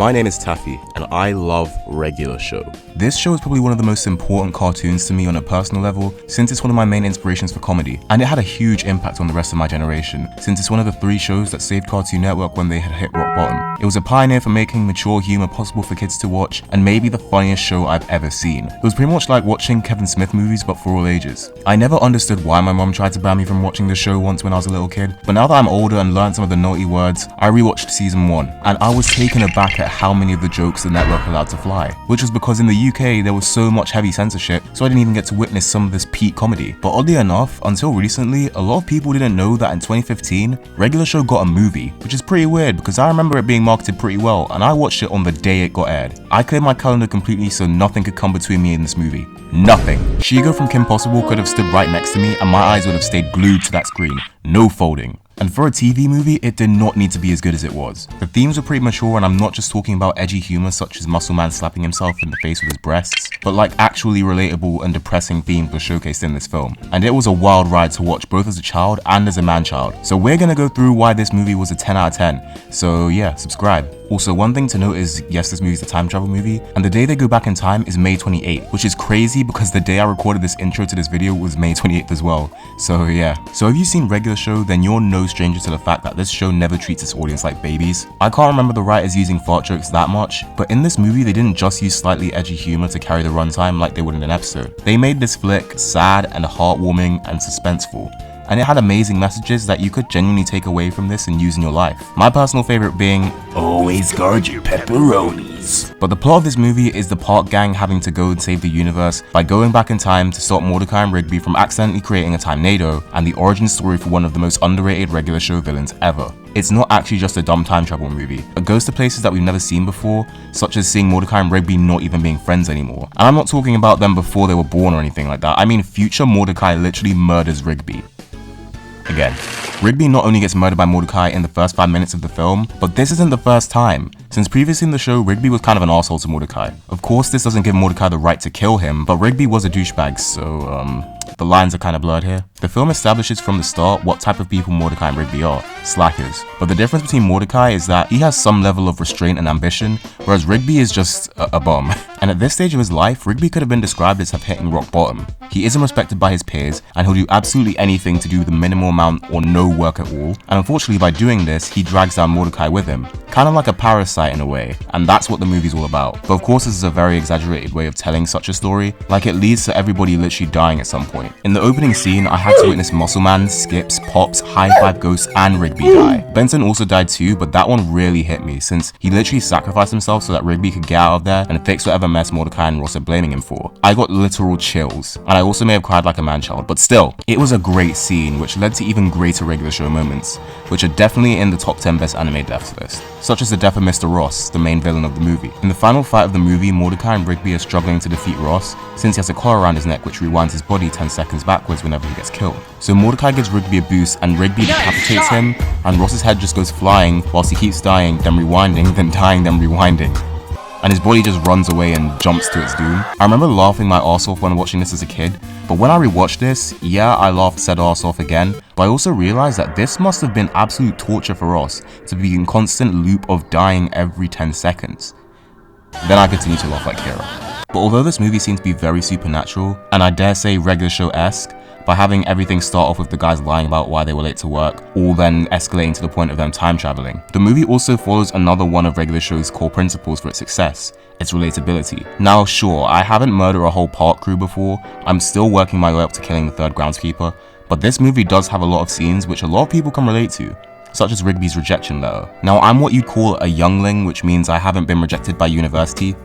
My name is Taffy, and I love Regular Show. This show is probably one of the most important cartoons to me on a personal level, since it's one of my main inspirations for comedy, and it had a huge impact on the rest of my generation, since it's one of the 3 shows that saved Cartoon Network when they had hit rock bottom. It was a pioneer for making mature humor possible for kids to watch, and maybe the funniest show I've ever seen. It was pretty much like watching Kevin Smith movies, but for all ages. I never understood why my mom tried to ban me from watching the show once when I was a little kid, but now that I'm older and learned some of the naughty words, I rewatched season 1, and I was taken aback at how many of the jokes the network allowed to fly, which was because in the UK there was so much heavy censorship, so I didn't even get to witness some of this peak comedy. But oddly enough, until recently, a lot of people didn't know that in 2015, Regular Show got a movie, which is pretty weird because I remember it being marketed pretty well and I watched it on the day it got aired. I cleared my calendar completely so nothing could come between me and this movie. Nothing. Shigo from Kim Possible could have stood right next to me and my eyes would have stayed glued to that screen. No folding. And for a TV movie, it did not need to be as good as it was. The themes were pretty mature, and I'm not just talking about edgy humor such as Muscle Man slapping himself in the face with his breasts, but like actually relatable and depressing themes were showcased in this film. And it was a wild ride to watch both as a child and as a man-child. So we're gonna go through why this movie was a 10 out of 10. So yeah, subscribe. Also, one thing to note is, yes, this movie is a time travel movie, and the day they go back in time is May 28th, which is crazy because the day I recorded this intro to this video was May 28th as well. So yeah. So if you've seen Regular Show, then you're no stranger to the fact that this show never treats its audience like babies. I can't remember the writers using fart jokes that much, but in this movie they didn't just use slightly edgy humor to carry the runtime like they would in an episode. They made this flick sad and heartwarming and suspenseful. And it had amazing messages that you could genuinely take away from this and use in your life. My personal favorite being, always guard your pepperonis. But the plot of this movie is the Park Gang having to go and save the universe by going back in time to stop Mordecai and Rigby from accidentally creating a Time-nado, and the origin story for one of the most underrated Regular Show villains ever. It's not actually just a dumb time travel movie. It goes to places that we've never seen before, such as seeing Mordecai and Rigby not even being friends anymore. And I'm not talking about them before they were born or anything like that. I mean future Mordecai literally murders Rigby. Again, Rigby not only gets murdered by Mordecai in the first 5 minutes of the film, but this isn't the first time, since previously in the show, Rigby was kind of an asshole to Mordecai. Of course, this doesn't give Mordecai the right to kill him, but Rigby was a douchebag, so the lines are kind of blurred here. The film establishes from the start what type of people Mordecai and Rigby are, slackers. But the difference between Mordecai is that he has some level of restraint and ambition, whereas Rigby is just a bum. And at this stage of his life, Rigby could have been described as have hitting rock bottom. He isn't respected by his peers, and he'll do absolutely anything to do the minimal amount or no work at all. And unfortunately by doing this, he drags down Mordecai with him. Kind of like a parasite in a way, and that's what the movie's all about. But of course this is a very exaggerated way of telling such a story, like it leads to everybody literally dying at some point. In the opening scene, I had to witness Muscle Man, Skips, Pops, High Five Ghost, and Rigby die. Benson also died too, but that one really hit me since he literally sacrificed himself so that Rigby could get out of there and fix whatever mess Mordecai and Ross are blaming him for. I got literal chills, and I also may have cried like a man-child, but still, it was a great scene which led to even greater Regular Show moments, which are definitely in the top 10 best anime deaths list, such as the death of Mr. Ross, the main villain of the movie. In the final fight of the movie, Mordecai and Rigby are struggling to defeat Ross since he has a collar around his neck which rewinds his body 10 seconds backwards whenever he gets killed. So Mordecai gives Rigby a boost and Rigby decapitates him, and Ross's head just goes flying whilst he keeps dying, then rewinding, then dying, then rewinding. And his body just runs away and jumps to its doom. I remember laughing my arse off when watching this as a kid, but when I rewatched this, yeah, I laughed said arse off again, but I also realized that this must have been absolute torture for Ross to be in constant loop of dying every 10 seconds. Then I continued to laugh like Kira. But although this movie seemed to be very supernatural, and I dare say Regular Show-esque, by having everything start off with the guys lying about why they were late to work, all then escalating to the point of them time traveling. The movie also follows another one of Regular Show's core principles for its success, its relatability. Now sure, I haven't murdered a whole park crew before, I'm still working my way up to killing the third groundskeeper, but this movie does have a lot of scenes which a lot of people can relate to, such as Rigby's rejection letter. Now I'm what you'd call a youngling, which means I haven't been rejected by university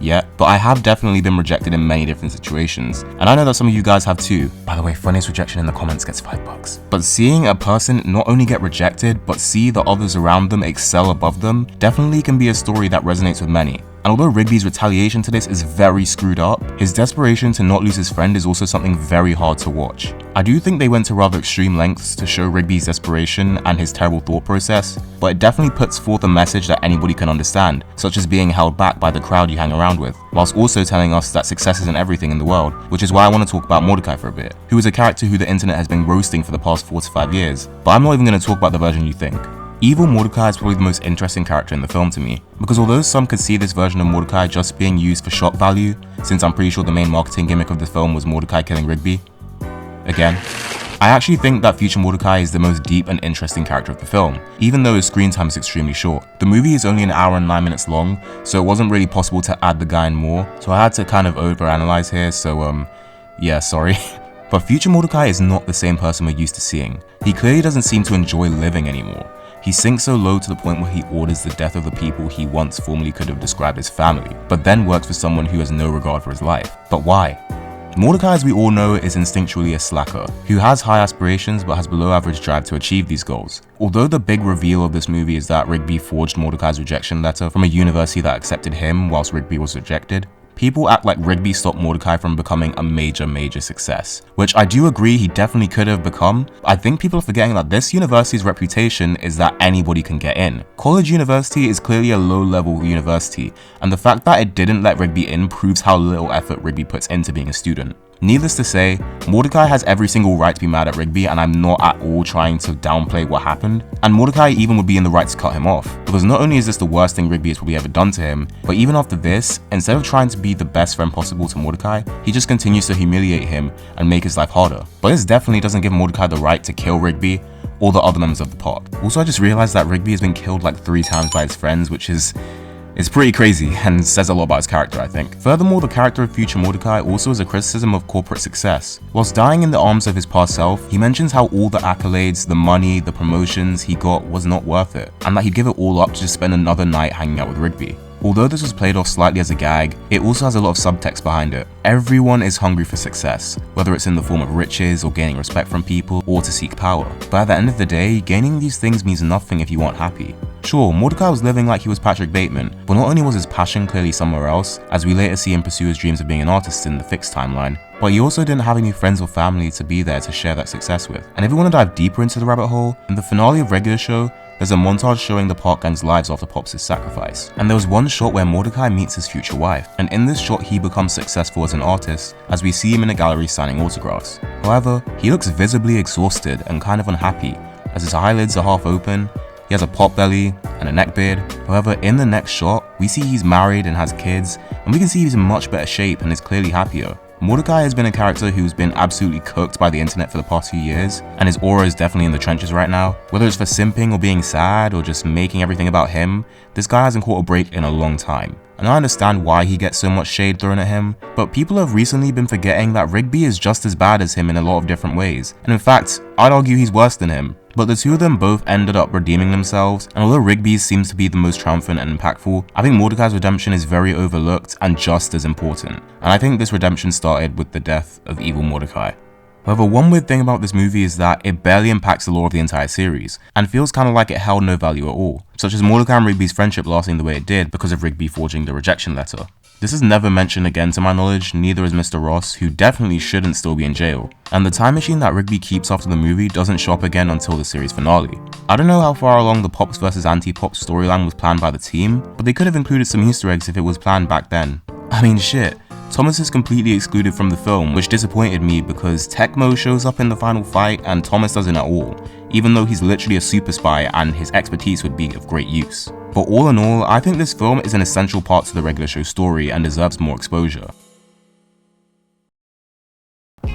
yet, but I have definitely been rejected in many different situations, and I know that some of you guys have too. By the way, funniest rejection in the comments gets $5. But seeing a person not only get rejected, but see the others around them excel above them, definitely can be a story that resonates with many. And although Rigby's retaliation to this is very screwed up, his desperation to not lose his friend is also something very hard to watch. I do think they went to rather extreme lengths to show Rigby's desperation and his terrible thought process, but it definitely puts forth a message that anybody can understand, such as being held back by the crowd you hang around with, whilst also telling us that success isn't everything in the world, which is why I want to talk about Mordecai for a bit, who is a character who the internet has been roasting for the past 4 to 5 years, but I'm not even going to talk about the version you think. Evil Mordecai is probably the most interesting character in the film to me, because although some could see this version of Mordecai just being used for shock value, since I'm pretty sure the main marketing gimmick of the film was Mordecai killing Rigby, again, I actually think that future Mordecai is the most deep and interesting character of the film, even though his screen time is extremely short. The movie is only an hour and 9 minutes long, so it wasn't really possible to add the guy in more, so I had to kind of overanalyze here, so yeah, sorry. But future Mordecai is not the same person we're used to seeing. He clearly doesn't seem to enjoy living anymore. He sinks so low to the point where he orders the death of the people he once formerly could have described as family, but then works for someone who has no regard for his life. But why? Mordecai, as we all know, is instinctually a slacker, who has high aspirations but has below average drive to achieve these goals. Although the big reveal of this movie is that Rigby forged Mordecai's rejection letter from a university that accepted him whilst Rigby was rejected, people act like Rigby stopped Mordecai from becoming a major success, which I do agree he definitely could have become. I think people are forgetting that this university's reputation is that anybody can get in. College University is clearly a low-level university, and the fact that it didn't let Rigby in proves how little effort Rigby puts into being a student. Needless to say, Mordecai has every single right to be mad at Rigby, and I'm not at all trying to downplay what happened. And Mordecai even would be in the right to cut him off, because not only is this the worst thing Rigby has probably ever done to him, but even after this, instead of trying to be the best friend possible to Mordecai, he just continues to humiliate him and make his life harder. But this definitely doesn't give Mordecai the right to kill Rigby or the other members of the pod. Also, I just realized that Rigby has been killed like 3 times by his friends, which is it's pretty crazy and says a lot about his character, I think. Furthermore, the character of future Mordecai also is a criticism of corporate success. Whilst dying in the arms of his past self, he mentions how all the accolades, the money, the promotions he got was not worth it, and that he'd give it all up to just spend another night hanging out with Rigby. Although this was played off slightly as a gag, it also has a lot of subtext behind it. Everyone is hungry for success, whether it's in the form of riches or gaining respect from people or to seek power. But at the end of the day, gaining these things means nothing if you aren't happy. Sure, Mordecai was living like he was Patrick Bateman, but not only was his passion clearly somewhere else, as we later see him pursue his dreams of being an artist in the fixed timeline, but he also didn't have any friends or family to be there to share that success with. And if you want to dive deeper into the rabbit hole, in the finale of Regular Show, there's a montage showing the Park Gang's lives after Pops' sacrifice. And there was one shot where Mordecai meets his future wife, and in this shot he becomes successful as an artist, as we see him in a gallery signing autographs. However, he looks visibly exhausted and kind of unhappy, as his eyelids are half open, he has a pot belly and a neck beard. However, in the next shot, we see he's married and has kids, and we can see he's in much better shape and is clearly happier. Mordecai has been a character who's been absolutely cooked by the internet for the past few years, and his aura is definitely in the trenches right now. Whether it's for simping or being sad or just making everything about him, this guy hasn't caught a break in a long time. And I understand why he gets so much shade thrown at him, but people have recently been forgetting that Rigby is just as bad as him in a lot of different ways, and in fact, I'd argue he's worse than him. But the two of them both ended up redeeming themselves, and although Rigby's seems to be the most triumphant and impactful, I think Mordecai's redemption is very overlooked and just as important. And I think this redemption started with the death of evil Mordecai. However, one weird thing about this movie is that it barely impacts the lore of the entire series, and feels kind of like it held no value at all, such as Mordecai and Rigby's friendship lasting the way it did because of Rigby forging the rejection letter. This is never mentioned again to my knowledge, neither is Mr. Ross, who definitely shouldn't still be in jail. And the time machine that Rigby keeps after the movie doesn't show up again until the series finale. I don't know how far along the Pops vs Anti-Pops storyline was planned by the team, but they could have included some Easter eggs if it was planned back then. I mean shit, Thomas is completely excluded from the film, which disappointed me because Tecmo shows up in the final fight and Thomas doesn't at all, even though he's literally a super spy and his expertise would be of great use. But all in all, I think this film is an essential part to the Regular Show story and deserves more exposure.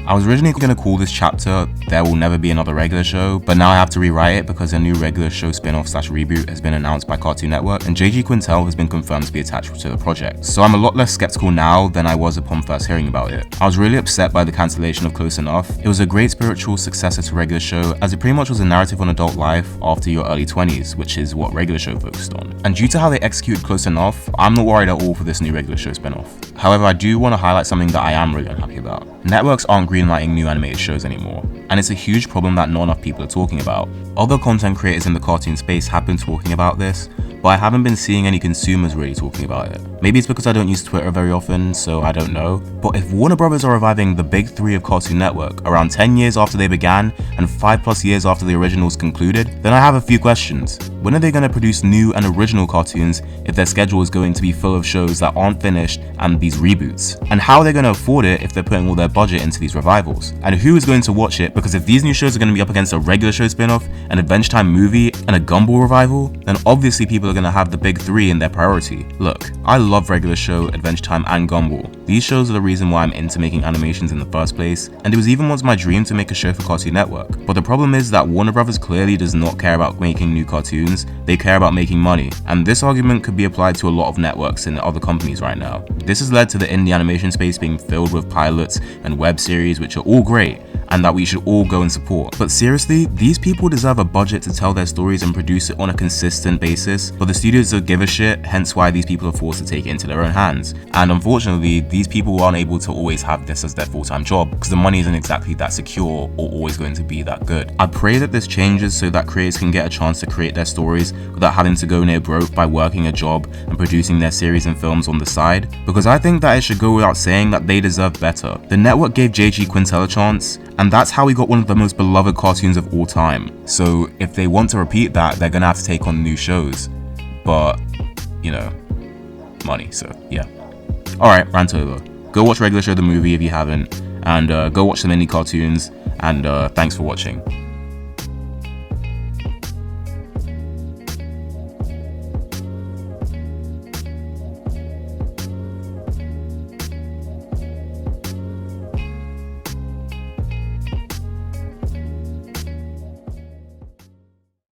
I was originally going to call this chapter There Will Never Be Another Regular Show, but now I have to rewrite it because a new Regular Show spin-off / reboot has been announced by Cartoon Network, and JG Quintel has been confirmed to be attached to the project. So I'm a lot less skeptical now than I was upon first hearing about it. I was really upset by the cancellation of Close Enough. It was a great spiritual successor to Regular Show, as it pretty much was a narrative on adult life after your early 20s, which is what Regular Show focused on. And due to how they executed Close Enough, I'm not worried at all for this new Regular Show spin-off. However, I do want to highlight something that I am really unhappy about. Networks aren't greenlighting new animated shows anymore, and it's a huge problem that not enough people are talking about. Other content creators in the cartoon space have been talking about this, but I haven't been seeing any consumers really talking about it. Maybe it's because I don't use Twitter very often, so I don't know. But if Warner Brothers are reviving the big three of Cartoon Network around 10 years after they began and 5+ years after the originals concluded, then I have a few questions. When are they going to produce new and original cartoons if their schedule is going to be full of shows that aren't finished and these reboots? And how are they going to afford it if they're putting all their budget into these revivals? And who is going to watch it? Because if these new shows are going to be up against a regular show spin-off, an Adventure Time movie, and a Gumball revival, then obviously people are going to have the big three in their priority. Look, I love regular show, Adventure Time, and Gumball. These shows are the reason why I'm into making animations in the first place, and it was even once my dream to make a show for Cartoon Network. But the problem is that Warner Brothers clearly does not care about making new cartoons, they care about making money. And this argument could be applied to a lot of networks and other companies right now. This has led to the indie animation space being filled with pilots and web series which are all great, and that we should all go and support. But seriously, these people deserve a budget to tell their stories and produce it on a consistent basis, but the studios don't give a shit, hence why these people are forced to take it into their own hands. And unfortunately, these people aren't able to always have this as their full-time job, because the money isn't exactly that secure or always going to be that good. I pray that this changes so that creators can get a chance to create their stories without having to go near broke by working a job and producing their series and films on the side, because I think that it should go without saying that they deserve better. The network gave JG Quintel a chance, and that's how we got one of the most beloved cartoons of all time. So if they want to repeat that, they're gonna have to take on new shows. But, you know, money, so yeah. Alright, rant over. Go watch Regular Show the movie if you haven't, and go watch some indie cartoons, and thanks for watching.